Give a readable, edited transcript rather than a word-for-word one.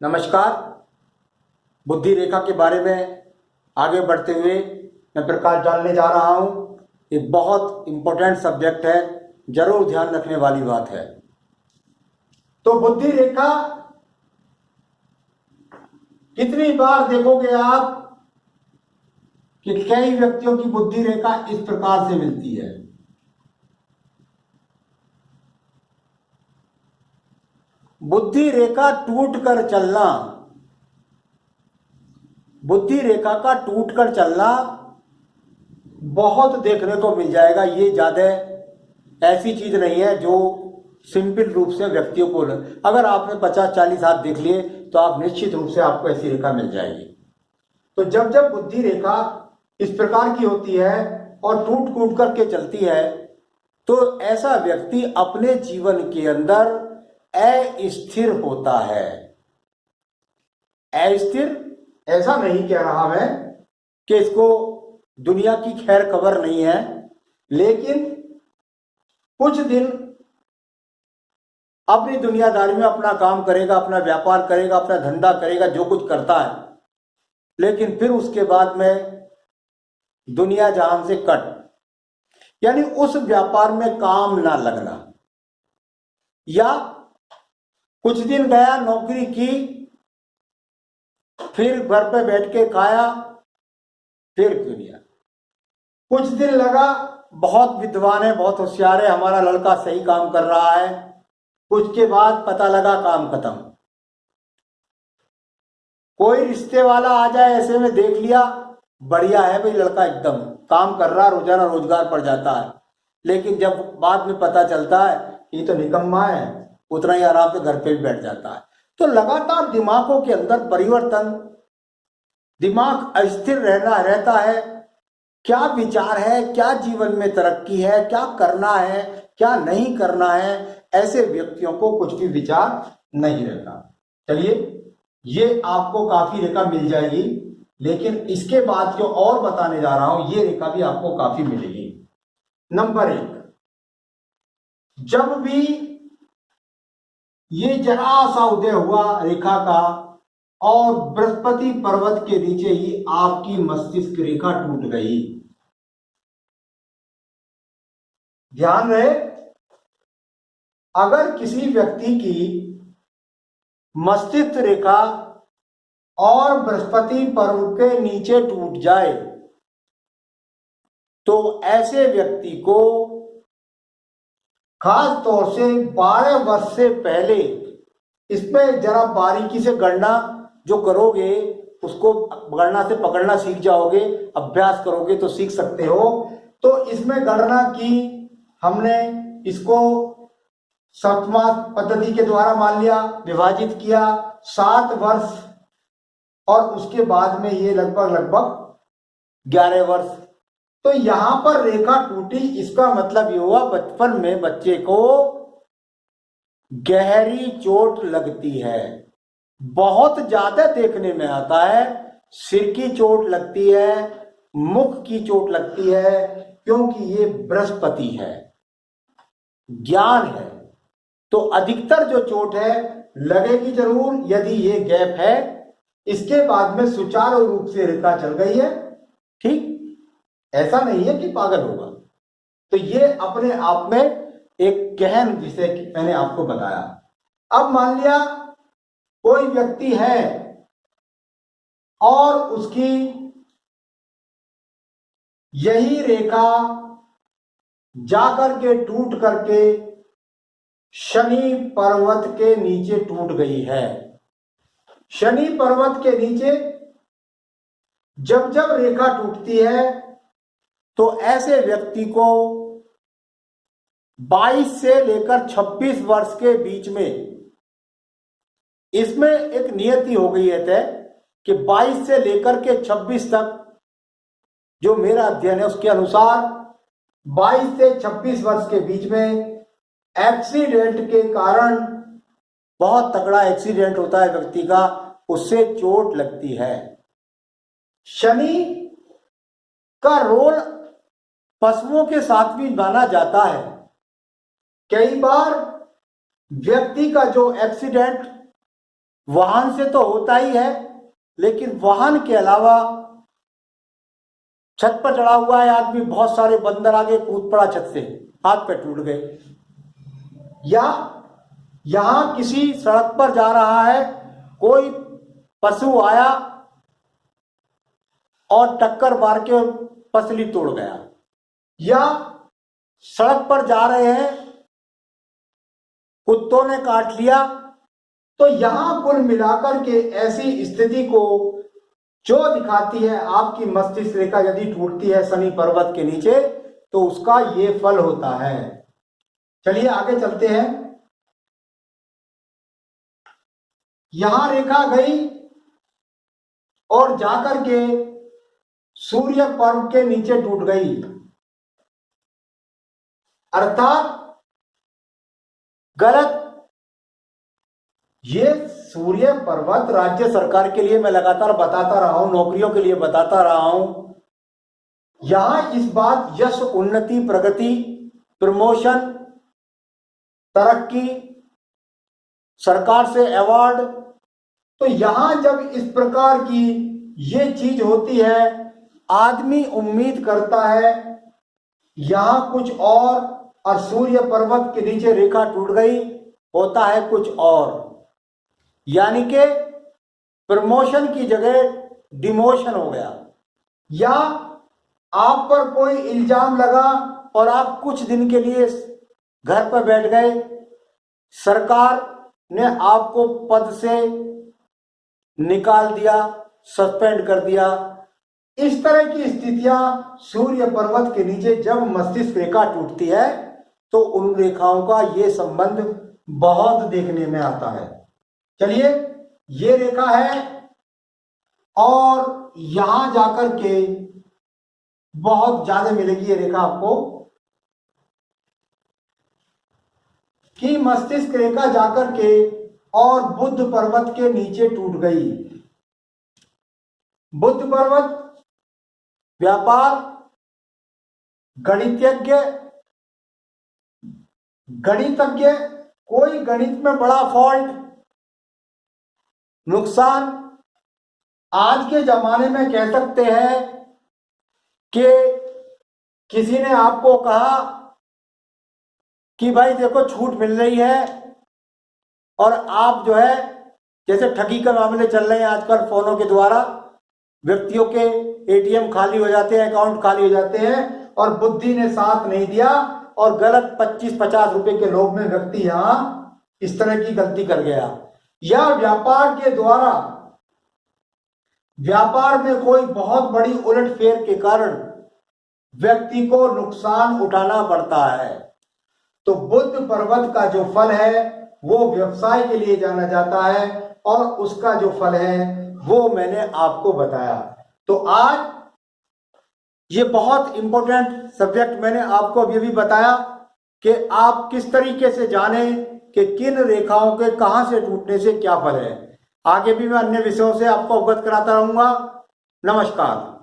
नमस्कार। बुद्धि रेखा के बारे में आगे बढ़ते हुए मैं प्रकाश डालने जा रहा हूँ। एक बहुत इम्पोर्टेंट सब्जेक्ट है, जरूर ध्यान रखने वाली बात है। तो बुद्धि रेखा कितनी बार देखोगे आप कि कई व्यक्तियों की बुद्धि रेखा इस प्रकार से मिलती है। बुद्धि रेखा टूट कर चलना, बुद्धि रेखा का टूट कर चलना बहुत देखने को मिल जाएगा। ये ज्यादा ऐसी चीज नहीं है जो सिंपल रूप से व्यक्तियों को, अगर आपने 50-40 हाथ देख लिए तो आप निश्चित रूप से आपको ऐसी रेखा मिल जाएगी। तो जब जब बुद्धि रेखा इस प्रकार की होती है और टूट टूट करके चलती है तो ऐसा व्यक्ति अपने जीवन के अंदर अस्थिर होता है। अस्थिर ऐसा नहीं कह रहा मैं कि इसको दुनिया की खैर खबर नहीं है, लेकिन कुछ दिन अपनी दुनियादारी में अपना काम करेगा, अपना व्यापार करेगा, अपना धंधा करेगा, जो कुछ करता है, लेकिन फिर उसके बाद में दुनिया जहान से कट, यानी उस व्यापार में काम ना लगना, या कुछ दिन गया नौकरी की, फिर घर पे बैठ के खाया, फिर दुनिया। कुछ दिन लगा बहुत विद्वान है, बहुत होशियार है, हमारा लड़का सही काम कर रहा है, कुछ के बाद पता लगा काम खत्म। कोई रिश्ते वाला आ जाए, ऐसे में देख लिया बढ़िया है भाई, लड़का एकदम काम कर रहा, रोजाना रोजगार पड़ जाता है, लेकिन जब बाद में पता चलता है ये तो निकम्मा है, उतना ही आराम से घर पे भी बैठ जाता है। तो लगातार दिमागों के अंदर परिवर्तन, दिमाग अस्थिर रहता है। क्या विचार है, क्या जीवन में तरक्की है, क्या करना है, क्या नहीं करना है, ऐसे व्यक्तियों को कुछ भी विचार नहीं रहता। चलिए, ये आपको काफी रेखा मिल जाएगी, लेकिन इसके बाद जो और बताने जा रहा हूं, ये रेखा भी आपको काफी मिलेगी। नंबर 1, जब भी ये जरा सा उदय हुआ रेखा का और बृहस्पति पर्वत के नीचे ही आपकी मस्तिष्क रेखा टूट गई, ध्यान रहे, अगर किसी व्यक्ति की मस्तिष्क रेखा और बृहस्पति पर्वत के नीचे टूट जाए तो ऐसे व्यक्ति को खास तौर से 12 वर्ष से पहले, इसमें जरा बारीकी से गणना जो करोगे उसको गणना से पकड़ना सीख जाओगे, अभ्यास करोगे तो सीख सकते हो। तो इसमें गणना की हमने, इसको सप्तमास पद्धति के द्वारा मान लिया, विभाजित किया 7 वर्ष, और उसके बाद में ये लगभग 11 वर्ष। तो यहां पर रेखा टूटी, इसका मतलब ये हुआ बचपन में बच्चे को गहरी चोट लगती है। बहुत ज्यादा देखने में आता है, सिर की चोट लगती है, मुख की चोट लगती है, क्योंकि ये बृहस्पति है, ज्ञान है। तो अधिकतर जो चोट है लगेगी जरूर यदि ये गैप है, इसके बाद में सुचारू रूप से रेखा चल गई है, ठीक, ऐसा नहीं है कि पागल होगा। तो ये अपने आप में एक गहन विषय मैंने आपको बताया। अब मान लिया कोई व्यक्ति है और उसकी यही रेखा जाकर के टूट करके शनि पर्वत के नीचे टूट गई है। शनि पर्वत के नीचे जब जब रेखा टूटती है तो ऐसे व्यक्ति को 22 से लेकर 26 वर्ष के बीच में, इसमें एक नियति हो गई है तय कि 22 से लेकर के 26 तक, जो मेरा अध्ययन है उसके अनुसार 22 से 26 वर्ष के बीच में एक्सीडेंट के कारण, बहुत तगड़ा एक्सीडेंट होता है व्यक्ति का, उससे चोट लगती है। शनि का रोल पशुओं के साथ भी माना जाता है। कई बार व्यक्ति का जो एक्सीडेंट वाहन से तो होता ही है, लेकिन वाहन के अलावा छत पर चढ़ा हुआ है आदमी, बहुत सारे बंदर आगे कूद पड़ा छत से, हाथ पैर टूट गए। या यहां किसी सड़क पर जा रहा है, कोई पशु आया और टक्कर मार के पसली तोड़ गया। या सड़क पर जा रहे हैं, कुत्तों ने काट लिया। तो यहां कुल मिलाकर के ऐसी स्थिति को जो दिखाती है आपकी मस्तिष्क रेखा यदि टूटती है शनि पर्वत के नीचे, तो उसका ये फल होता है। चलिए आगे चलते हैं। यहां रेखा गई और जाकर के सूर्य पर्व के नीचे टूट गई, अर्थात गलत। ये सूर्य पर्वत राज्य सरकार के लिए मैं लगातार बताता रहा हूं, नौकरियों के लिए बताता रहा हूं। यहां इस बात यश, उन्नति, प्रगति, प्रमोशन, तरक्की, सरकार से अवार्ड, तो यहां जब इस प्रकार की ये चीज होती है, आदमी उम्मीद करता है यहां कुछ और सूर्य पर्वत के नीचे रेखा टूट गई, होता है कुछ और। यानी कि प्रमोशन की जगह डिमोशन हो गया, या आप पर कोई इल्जाम लगा और आप कुछ दिन के लिए घर पर बैठ गए, सरकार ने आपको पद से निकाल दिया, सस्पेंड कर दिया। इस तरह की स्थितियां सूर्य पर्वत के नीचे जब मस्तिष्क रेखा टूटती है तो उन रेखाओं का ये संबंध बहुत देखने में आता है। चलिए, ये रेखा है और यहां जाकर के बहुत ज्यादा मिलेगी ये रेखा आपको, कि मस्तिष्क रेखा जाकर के और बुध पर्वत के नीचे टूट गई। बुध पर्वत व्यापार, गणितज्ञ, कोई गणित में बड़ा फॉल्ट, नुकसान। आज के जमाने में कह सकते हैं कि किसी ने आपको कहा कि भाई देखो छूट मिल रही है, और आप जो है, जैसे ठगी के मामले चल रहे हैं आजकल फोनों के द्वारा, व्यक्तियों के एटीएम खाली हो जाते हैं, अकाउंट खाली हो जाते हैं, और बुद्धि ने साथ नहीं दिया और गलत 25-50 रुपए के लोभ में व्यक्ति यहां इस तरह की गलती कर गया। या व्यापार के द्वारा, व्यापार में कोई बहुत बड़ी उलटफेर के कारण व्यक्ति को नुकसान उठाना पड़ता है। तो बुध पर्वत का जो फल है वो व्यवसाय के लिए जाना जाता है, और उसका जो फल है वो मैंने आपको बताया। तो आज ये बहुत इंपॉर्टेंट सब्जेक्ट मैंने आपको अभी बताया कि आप किस तरीके से जानें कि किन रेखाओं के कहां से टूटने से क्या फल है। आगे भी मैं अन्य विषयों से आपको अवगत कराता रहूंगा। नमस्कार।